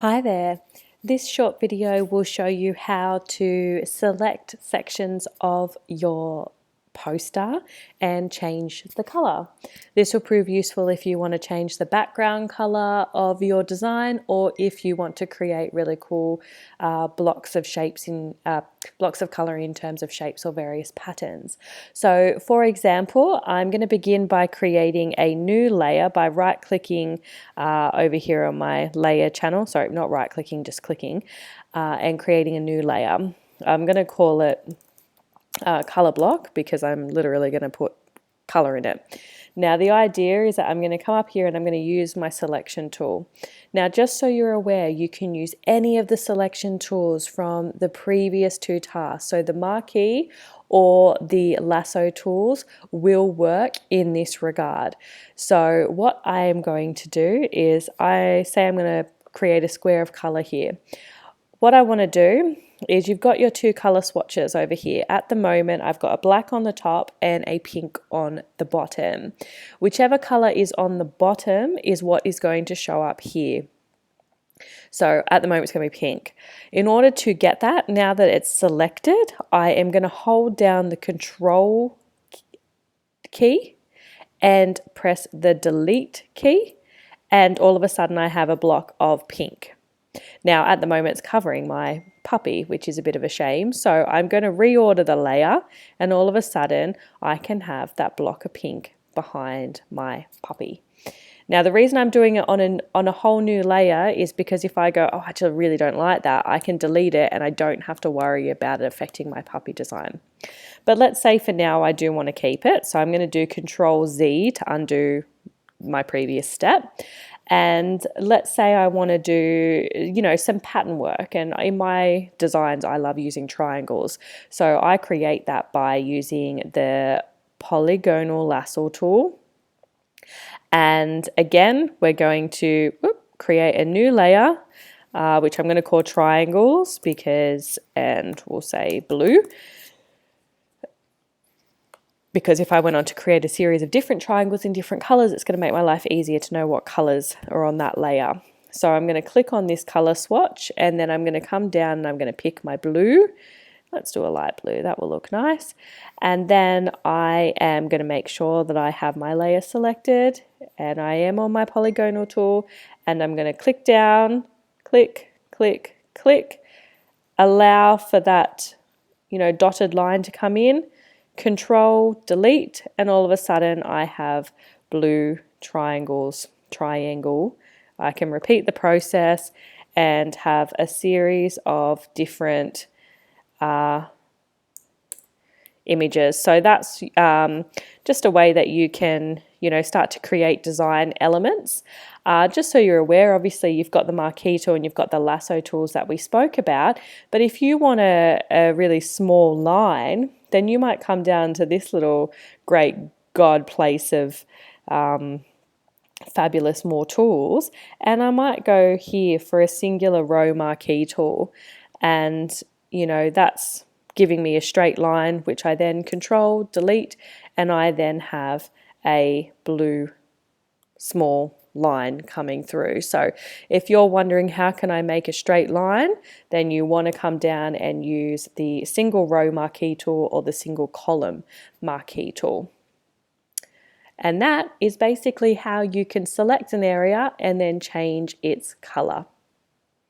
Hi there. This short video will show you how to select sections of your poster and change the color. This will prove useful if you want to change the background color of your design, or if you want to create really cool blocks of shapes in blocks of color in terms of shapes or various patterns. So for example, I'm going to begin by creating a new layer by right clicking over here on my layer channel. Sorry, not right clicking, just clicking and creating a new layer. I'm going to call it color block because I'm literally going to put color in it. Now the idea is that I'm going to come up here and I'm going to use my selection tool. Now just so you're aware, you can use any of the selection tools from the previous two tasks. So the marquee or the lasso tools will work in this regard. So what I am going to do is I'm going to create a square of color here. What I want to do is you've got your two color swatches over here. At the moment, I've got a black on the top and a pink on the bottom. Whichever color is on the bottom is what is going to show up here. So at the moment, it's going to be pink. In order to get that, now that it's selected, I am going to hold down the Control key and press the Delete key, and all of a sudden I have a block of pink. Now at the moment it's covering my puppy, which is a bit of a shame. So I'm going to reorder the layer, and all of a sudden I can have that block of pink behind my puppy. Now the reason I'm doing it on a whole new layer is because if I go, oh, I actually really don't like that, I can delete it and I don't have to worry about it affecting my puppy design. But let's say for now I do want to keep it. So I'm going to do Control Z to undo my previous step. And let's say I want to do, some pattern work. And in my designs, I love using triangles. So I create that by using the polygonal lasso tool. And again, we're going to create a new layer, which I'm going to call triangles and we'll say blue. Because if I went on to create a series of different triangles in different colors, it's going to make my life easier to know what colors are on that layer. So I'm going to click on this color swatch, and then I'm going to come down and I'm going to pick my blue. Let's do a light blue, that will look nice. And then I am going to make sure that I have my layer selected, and I am on my polygonal tool, and I'm going to click down, click, click, click, allow for that, dotted line to come in. Control, delete, and all of a sudden I have blue triangle. I can repeat the process and have a series of different images. So that's just a way that you can, start to create design elements. Just so you're aware, obviously you've got the marquee tool and you've got the lasso tools that we spoke about. But if you want a really small line, then you might come down to this little great god place of fabulous more tools, and I might go here for a singular row marquee tool, and that's giving me a straight line, which I then control, delete, and I then have a blue small line coming through. So if you're wondering how can I make a straight line, then you want to come down and use the single row marquee tool or the single column marquee tool. And that is basically how you can select an area and then change its color.